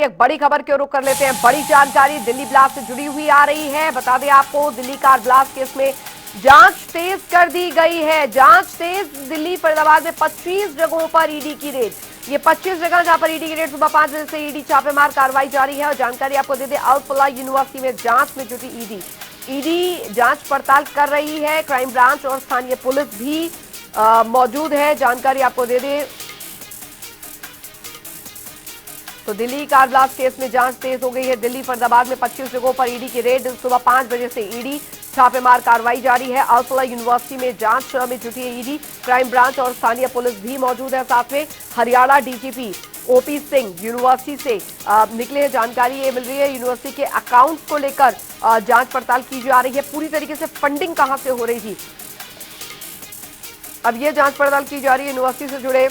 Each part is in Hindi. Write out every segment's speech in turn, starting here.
एक बड़ी खबर की ओर रुख कर लेते हैं। बड़ी जानकारी दिल्ली ब्लास्ट से जुड़ी हुई आ रही है। बता दें आपको, दिल्ली कार ब्लास्ट केस में जांच तेज कर दी गई है। जांच तेज। दिल्ली फरीदाबाद में 25 जगहों पर ईडी की रेड। ये 25 जगह जहां पर ईडी की रेड सुबह 5 बजे से ईडी छापेमार कार्रवाई जारी है। और जानकारी आपको दे दें, अल फलाह यूनिवर्सिटी में जांच में जुटी ईडी जांच पड़ताल कर रही है। क्राइम ब्रांच और स्थानीय पुलिस भी मौजूद है। जानकारी आपको दे दें तो दिल्ली कार ब्लास्ट केस में जांच तेज हो गई है। दिल्ली फरीदाबाद में 25 जगहों पर ईडी की रेड। सुबह 5 बजे से ईडी छापेमार कार्रवाई जारी है। अल फलाह यूनिवर्सिटी में जांच में जुटी है ईडी। क्राइम ब्रांच और स्थानीय पुलिस भी मौजूद है। साथ में Haryana DGP OP Singh university से निकले हैं। जानकारी ये मिल रही है, यूनिवर्सिटी के अकाउंट को लेकर जांच पड़ताल की जा रही है। पूरी तरीके से फंडिंग कहां से हो रही थी, अब ये जांच पड़ताल की जा रही है। यूनिवर्सिटी से जुड़े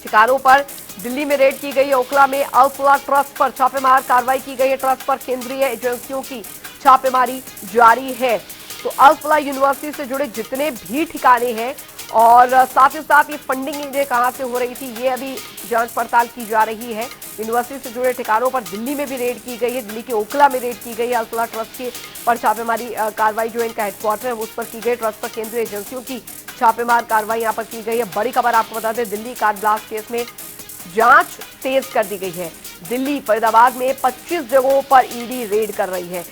ठिकानों पर दिल्ली में रेड की गई है। ओखला में अल फलाह ट्रस्ट पर छापेमार कार्रवाई की गई है। ट्रस्ट पर केंद्रीय एजेंसियों की छापेमारी जारी है। तो अल फलाह यूनिवर्सिटी से जुड़े जितने भी ठिकाने हैं और साथ ही साथ ये फंडिंग इन्हें कहां से हो रही थी, ये अभी जांच पड़ताल की जा रही है। यूनिवर्सिटी से जुड़े ठिकानों पर दिल्ली में भी रेड की गई है। दिल्ली के ओखला में रेड की गई है। अल फलाह ट्रस्ट के पर छापेमारी कार्रवाई जो इनका हेडक्वार्टर है उस पर की गई। ट्रस्ट पर केंद्रीय एजेंसियों की छापेमार कार्रवाई यहां पर की गई है। बड़ी खबर आपको बता दें, दिल्ली कार ब्लास्ट केस में जांच तेज कर दी गई है। दिल्ली फरीदाबाद में 25 जगहों पर ईडी रेड कर रही है।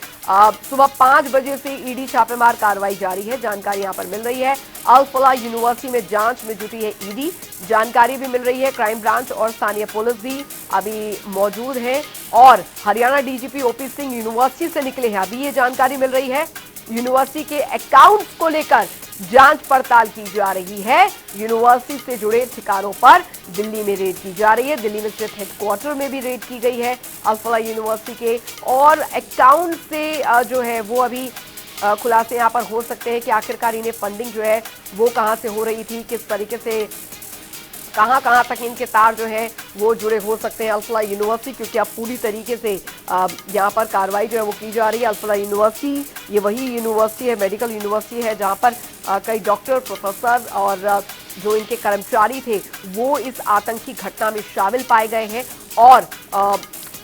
सुबह 5 बजे से ईडी छापेमार कार्रवाई जारी है। जानकारी यहां पर मिल रही है। अल फलाह यूनिवर्सिटी में जांच में जुटी है ईडी। जानकारी भी मिल रही है, क्राइम ब्रांच और स्थानीय पुलिस भी अभी मौजूद है। और Haryana DGP OP Singh university से निकले हैं। अभी ये जानकारी मिल रही है, यूनिवर्सिटी के अकाउंट्स को लेकर जांच पड़ताल की जा रही है। यूनिवर्सिटी से जुड़े ठिकानों पर दिल्ली में रेड की जा रही है। दिल्ली में स्थित हेडक्वार्टर में भी रेड की गई है अल फलाह यूनिवर्सिटी के। और अकाउंट से जो है वो अभी खुलासे यहां पर हो सकते हैं कि आखिरकार इन्हें फंडिंग जो है वो कहां से हो रही थी, किस तरीके से कहां कहां तक इनके तार जो है वो जुड़े हो सकते हैं अल फलाह यूनिवर्सिटी, क्योंकि अब पूरी तरीके से यहां पर कार्रवाई जो है वो की जा रही है। अल फलाह यूनिवर्सिटी ये वही यूनिवर्सिटी है, मेडिकल यूनिवर्सिटी है, जहां पर कई डॉक्टर, प्रोफेसर और जो इनके कर्मचारी थे वो इस आतंकी घटना में शामिल पाए गए हैं। और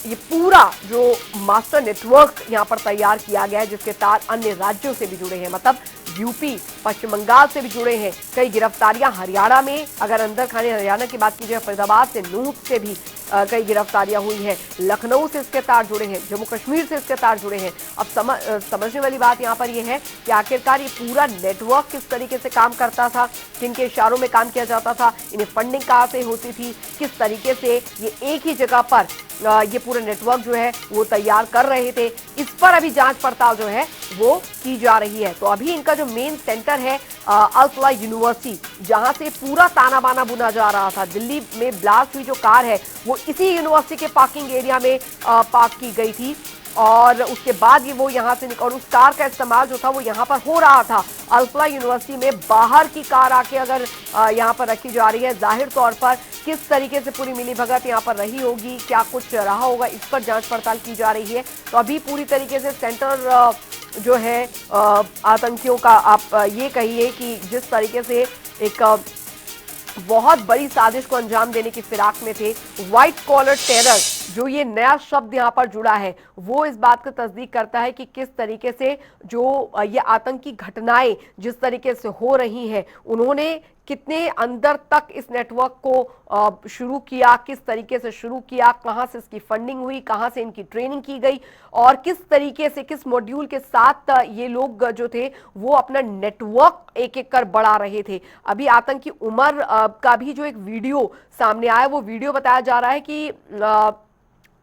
ये पूरा जो मास्टर नेटवर्क यहां पर तैयार किया गया है, जिसके तार अन्य राज्यों से भी जुड़े हैं, मतलब यूपी, पश्चिम बंगाल से भी जुड़े हैं। कई गिरफ्तारियां हरियाणा में, अगर अंदर खाने हरियाणा की बात की जाए, फरीदाबाद से, नूंह से भी कई गिरफ्तारियां हुई हैं। लखनऊ से इसके तार जुड़े हैं, जम्मू कश्मीर से इसके तार जुड़े हैं। अब समझने वाली बात यहां पर यह है कि आखिरकार ये पूरा नेटवर्क किस तरीके से काम करता था, किनके इशारों में काम किया जाता था, इन्हें फंडिंग कहां से होती थी, किस तरीके से ये एक ही जगह पर ये पूरा नेटवर्क जो है वो तैयार कर रहे थे, इस पर अभी जांच पड़ताल जो है वो की जा रही है। तो अभी इनका जो मेन सेंटर है अल फलाह यूनिवर्सिटी, जहां से पूरा ताना बाना बुना जा रहा था। दिल्ली में ब्लास्ट हुई जो कार है वो इसी यूनिवर्सिटी के पार्किंग एरिया में पार्क की गई थी। और उसके बाद ये वो यहां से और उस कार का इस्तेमाल जो था वो यहां पर हो रहा था। अल फलाह यूनिवर्सिटी में बाहर की कार आके अगर यहां पर रखी जा रही है, जाहिर तौर पर किस तरीके से पूरी मिलीभगत यहां पर रही होगी, क्या कुछ रहा होगा, इस पर जांच पड़ताल की जा रही है। तो अभी पूरी तरीके से सेंटर जो है आतंकियों का, आप ये कहिए कि जिस तरीके से एक बहुत बड़ी साजिश को अंजाम देने की फिराक में थे। व्हाइट कॉलर टेरर जो ये नया शब्द यहां पर जुड़ा है वो इस बात की तस्दीक करता है कि किस तरीके से जो ये आतंकी घटनाएं जिस तरीके से हो रही हैं, उन्होंने कितने अंदर तक इस नेटवर्क को शुरू किया, किस तरीके से शुरू किया, कहां से इसकी फंडिंग हुई, कहां से इनकी ट्रेनिंग की गई और किस तरीके से किस मॉड्यूल के साथ ये लोग जो थे वो अपना नेटवर्क एक एक कर बढ़ा रहे थे। अभी आतंकी उमर का भी जो एक वीडियो सामने आया, वो वीडियो बताया जा रहा है कि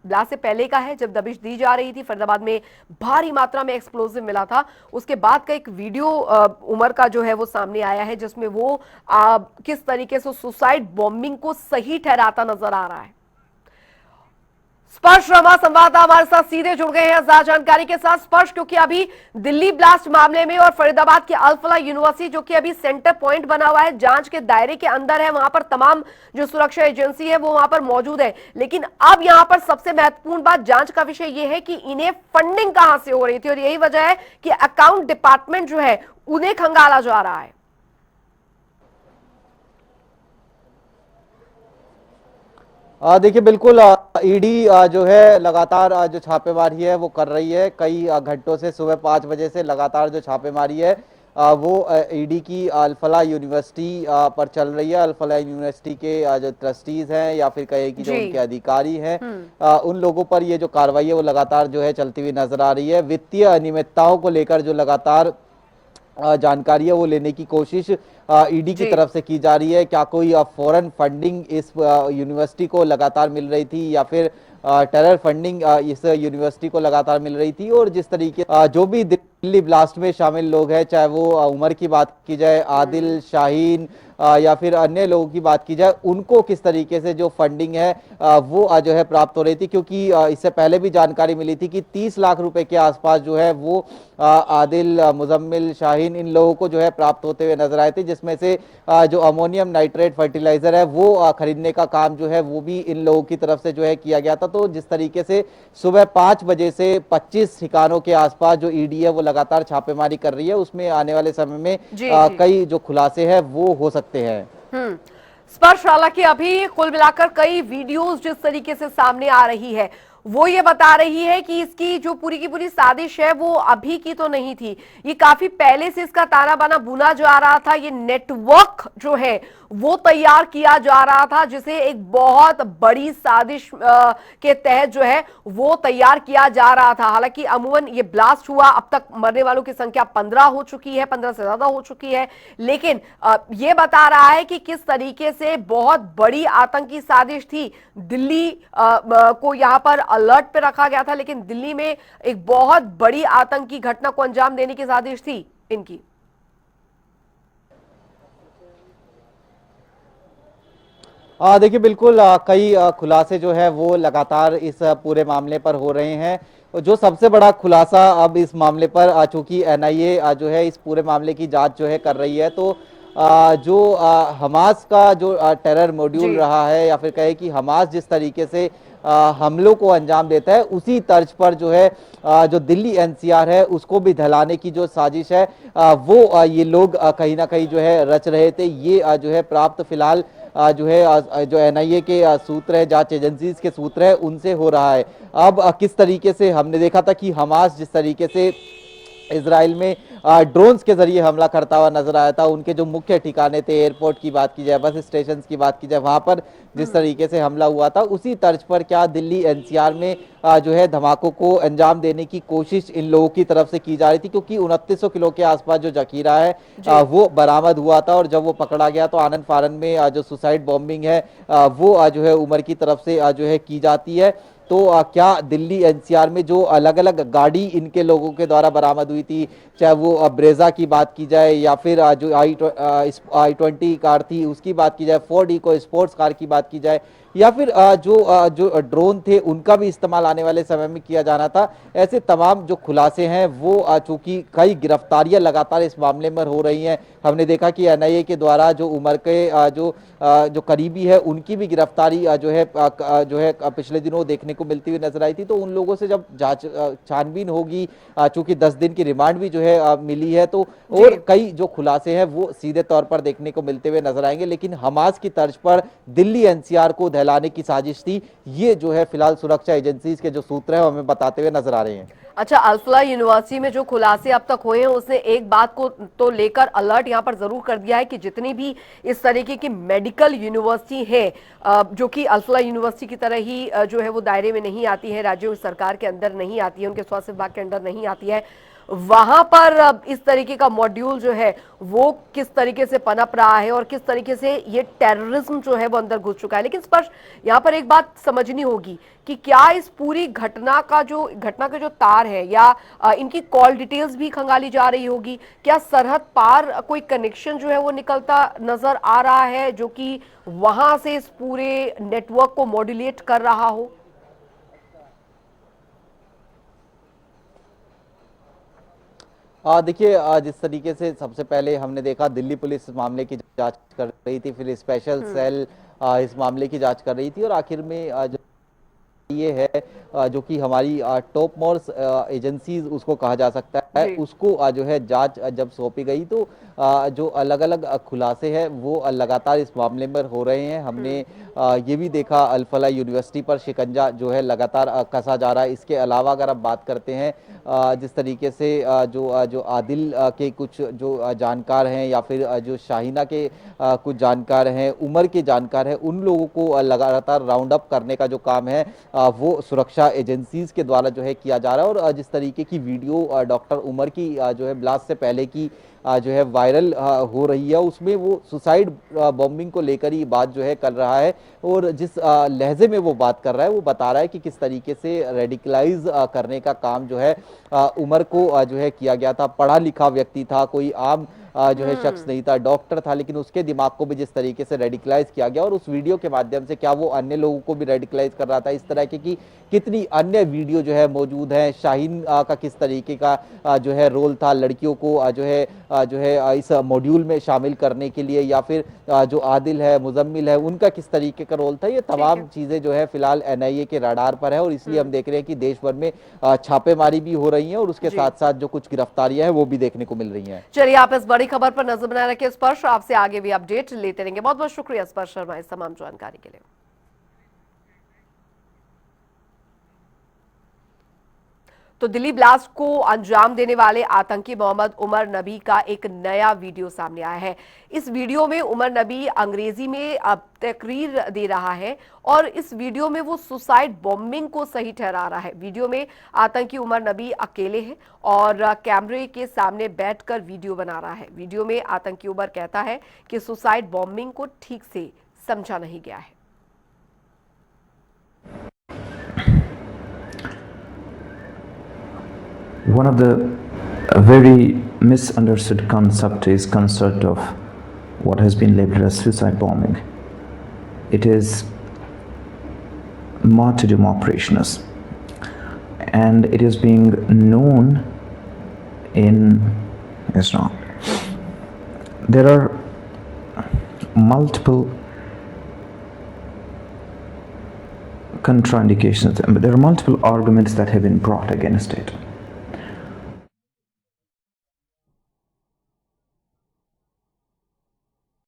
ब्लास्ट से पहले का है, जब दबिश दी जा रही थी, फरीदाबाद में भारी मात्रा में एक्सप्लोजिव मिला था। उसके बाद का एक वीडियो उमर का जो है वो सामने आया है, जिसमें वो किस तरीके से सुसाइड बॉम्बिंग को सही ठहराता नजर आ रहा है। स्पर्श रमा संवाददाता हमारे साथ सीधे जुड़ गए हैं ज्यादा जानकारी के साथ। स्पर्श, क्योंकि अभी दिल्ली ब्लास्ट मामले में और फरीदाबाद के अल फलाह यूनिवर्सिटी जो कि अभी सेंटर पॉइंट बना हुआ है, जांच के दायरे के अंदर है, वहां पर तमाम जो सुरक्षा एजेंसी है वो वहां पर मौजूद है। लेकिन अब यहां पर सबसे महत्वपूर्ण बात जांच का विषय यह है कि इन्हें फंडिंग कहां से हो रही थी, और यही वजह है कि अकाउंट डिपार्टमेंट जो है उन्हें खंगाला जा रहा है। देखिए बिल्कुल ईडी जो है लगातार जो छापेमारी है वो कर रही है। कई घंटों से सुबह 5 बजे से लगातार जो छापेमारी है वो ईडी की अल-फलाह यूनिवर्सिटी पर चल रही है। अल-फलाह यूनिवर्सिटी के जो ट्रस्टीज हैं या फिर कहे कि जो जी। उनके अधिकारी हैं हम्म। उन लोगों पर ये जो कार्रवाई है वो लगातार जो है चलती हुई नजर आ रही है। वित्तीय अनियमितताओं को लेकर जो लगातार जानकारी है वो लेने की कोशिश ईडी की जी। तरफ से की जा रही है। क्या कोई फॉरेन फंडिंग इस यूनिवर्सिटी को लगातार मिल रही थी या फिर टेरर फंडिंग इस यूनिवर्सिटी को लगातार मिल रही थी। और जिस तरीके जो भी दिल्ली ब्लास्ट में शामिल लोग हैं, चाहे वो उमर की बात की जाए, आदिल शाहीन या फिर अन्य लोगों की बात की जाए, उनको किस तरीके से जो फंडिंग है वो जो है प्राप्त हो रही थी। क्योंकि इससे पहले भी जानकारी मिली थी कि 30 लाख रुपए के आसपास जो है वो आदिल, मुजम्मिल, शाहीन इन लोगों को जो है प्राप्त होते हुए नजर आए थे, जिसमें से जो अमोनियम नाइट्रेट फर्टिलाइजर है वो खरीदने का काम जो है वो भी इन लोगों की तरफ से जो है किया गया था। तो जिस तरीके से सुबह 5 बजे से 25 ठिकानों के आसपास जो ईडी है वो लगातार छापेमारी कर रही है, उसमें आने वाले समय में जी। जी। कई जो खुलासे हैं वो हो सकते हैं। हम्म। स्पर्श, हालांकि अभी कुल मिलाकर कई वीडियोस जिस तरीके से सामने आ रही है वो ये बता रही है कि इसकी जो पूरी की पूरी साजिश है वो अभी की तो नहीं थी, ये काफी पहले से इसका ताना बाना बुना जा रहा था। ये नेटवर्क जो है वो तैयार किया जा रहा था, जिसे एक बहुत बड़ी साजिश के तहत जो है वो तैयार किया जा रहा था। हालांकि अमूमन ये ब्लास्ट हुआ, अब तक मरने वालों की संख्या 15 हो चुकी है, 15 से ज्यादा हो चुकी है। लेकिन ये बता रहा है कि किस तरीके से बहुत बड़ी आतंकी साजिश थी। दिल्ली को यहां पर अलर्ट पे रखा गया था, लेकिन दिल्ली में एक बहुत बड़ी आतंकी घटना को अंजाम देने की साजिश थी इनकी। देखिए बिल्कुल कई खुलासे जो है वो लगातार इस पूरे मामले पर हो रहे हैं। और जो सबसे बड़ा खुलासा अब इस मामले पर चूंकि एनआईए जो है इस पूरे मामले की जांच जो है कर रही है, तो जो हमास का जो टेरर मॉड्यूल जी। रहा है या फिर कहे कि हमास जिस तरीके से हमलों को अंजाम देता है, उसी तर्ज पर जो है जो दिल्ली एनसीआर है उसको भी ढलाने की जो साजिश है वो ये लोग कहीं ना कहीं जो है रच रहे थे। ये जो है प्राप्त फिलहाल जो है जो एनआईए के सूत्र है, जांच एजेंसीज के सूत्र है, उनसे हो रहा है। अब किस तरीके से हमने देखा था कि हमास जिस तरीके से इजराइल में ड्रोन्स के जरिए हमला करता हुआ नजर आया था, उनके जो मुख्य ठिकाने थे, एयरपोर्ट की बात की जाए, बस स्टेशन की बात की जाए, वहां पर जिस तरीके से हमला हुआ था, उसी तर्ज पर क्या दिल्ली एनसीआर में जो है धमाकों को अंजाम देने की कोशिश इन लोगों की तरफ से की जा रही थी। क्योंकि 2900 किलो के आसपास जो जखीरा है वो बरामद हुआ था, और जब वो पकड़ा गया तो आनंद फानन में जो सुसाइड बॉम्बिंग है वो जो है उमर की तरफ से जो है की जाती है। तो क्या दिल्ली एनसीआर में जो अलग अलग गाड़ी इनके लोगों के द्वारा बरामद हुई थी, चाहे वो ब्रेजा की बात की जाए या फिर जो i20 कार थी उसकी बात की जाए, फोर्ड इको स्पोर्ट्स कार की बात की जाए, या फिर जो ड्रोन थे उनका भी इस्तेमाल आने वाले समय में किया जाना था, ऐसे तमाम जो खुलासे हैं वो चूंकि कई गिरफ्तारियां लगातार इस मामले में हो रही हैं। हमने देखा कि एनआईए के द्वारा जो उमर के जो करीबी है उनकी भी गिरफ्तारी जो है पिछले दिनों देखने को मिलती हुई नजर आई थी। तो उन लोगों से जब जांच छानबीन होगी, चूंकि 10 दिन की रिमांड भी जो है मिली है, तो और कई जो खुलासे हैं वो सीधे तौर पर देखने को मिलते हुए नजर आएंगे। लेकिन हमास की तर्ज पर दिल्ली एनसीआर को दहलाने की साजिश थी, ये जो है फिलहाल सुरक्षा एजेंसीज के जो सूत्र है हमें बताते हुए नजर आ रहे हैं। अच्छा, अल-फलाह यूनिवर्सिटी में जो खुलासे अब तक हुए हैं उसने एक बात को तो लेकर अलर्ट यहां पर जरूर कर दिया है कि जितनी भी इस तरीके की मेडिकल यूनिवर्सिटी है जो कि अल-फलाह यूनिवर्सिटी की तरह ही जो है वो दायरे में नहीं आती है, राज्य सरकार के अंदर नहीं आती है, उनके स्वास्थ्य विभाग के अंदर नहीं आती है, वहां पर इस तरीके का मॉड्यूल जो है वो किस तरीके से पनप रहा है और किस तरीके से ये टेररिज्म जो है वो अंदर घुस चुका है। लेकिन स्पर्श, यहां पर एक बात समझनी होगी कि क्या इस पूरी घटना का जो तार है या इनकी कॉल डिटेल्स भी खंगाली जा रही होगी, क्या सरहद पार कोई कनेक्शन जो है वो निकलता नजर आ रहा है जो कि वहां से इस पूरे नेटवर्क को मॉड्यूलेट कर रहा हो? देखिए जिस तरीके से सबसे पहले हमने देखा दिल्ली पुलिस इस मामले की जांच कर रही थी, फिर स्पेशल सेल इस मामले की जांच कर रही थी, और आखिर में जो ये है जो कि हमारी टॉप मोस्ट एजेंसीज उसको कहा जा सकता है, जी। उसको जो है जांच जब सौंपी गई तो जो अलग अलग खुलासे हैं वो लगातार इस मामले में हो रहे हैं। हमने ये भी देखा अल-फलाह यूनिवर्सिटी पर शिकंजा जो है लगातार कसा जा रहा है। इसके अलावा अगर आप बात करते हैं जिस तरीके से जो आदिल के कुछ जो जानकार हैं या फिर जो शाहीना के कुछ जानकार हैं, उमर के जानकार हैं, उन लोगों को लगातार राउंड अप करने का जो काम है वो सुरक्षा एजेंसीज के द्वारा जो है किया जा रहा है। और जिस तरीके की वीडियो डॉक्टर उमर की जो है ब्लास्ट से पहले की जो है वायरल हो रही है, उसमें वो सुसाइड बॉम्बिंग को लेकर ही बात जो है कर रहा है। और जिस लहजे में वो बात कर रहा है वो बता रहा है कि किस तरीके से रेडिकलाइज करने का काम जो है उमर को जो है किया गया था। पढ़ा लिखा व्यक्ति था, कोई आम जो है शख्स नहीं था, डॉक्टर था, लेकिन उसके दिमाग को भी जिस तरीके से रेडिकलाइज किया गया और उस वीडियो के माध्यम से क्या वो अन्य लोगों को भी रेडिकलाइज कर रहा था। इस तरह की कितनी अन्य वीडियो जो है मौजूद है। शाहीन का किस तरीके का जो है रोल था लड़कियों को जो है इस मॉड्यूल में शामिल करने के लिए, या फिर जो आदिल है, मुजम्मिल है, उनका किस तरीके का रोल था। ये तमाम चीजें जो है फिलहाल एनआईए के रडार पर है और इसलिए हम देख रहे हैं कि देश भर में छापेमारी भी हो रही है और उसके साथ साथ जो कुछ गिरफ्तारियां हैं वो भी देखने को मिल रही हैं। चलिए, आप इस बड़ी खबर पर नजर बनाए रखें स्पर्श, आपसे आगे भी अपडेट लेते रहेंगे। बहुत बहुत शुक्रिया स्पर्श शर्मा इस तमाम जानकारी के लिए। तो दिल्ली ब्लास्ट को अंजाम देने वाले आतंकी मोहम्मद उमर नबी का एक नया वीडियो सामने आया है। इस वीडियो में उमर नबी अंग्रेजी में तकरीर दे रहा है और इस वीडियो में वो सुसाइड बॉम्बिंग को सही ठहरा रहा है। वीडियो में आतंकी उमर नबी अकेले है और कैमरे के सामने बैठकर वीडियो बना रहा है। वीडियो में आतंकी उमर कहता है कि सुसाइड बॉम्बिंग को ठीक से समझा नहीं गया है। One of the very misunderstood concept is concept of what has been labeled as suicide bombing. It is martyrdom operations, and it is being known in Islam. There are multiple contraindications, but there are multiple arguments that have been brought against it.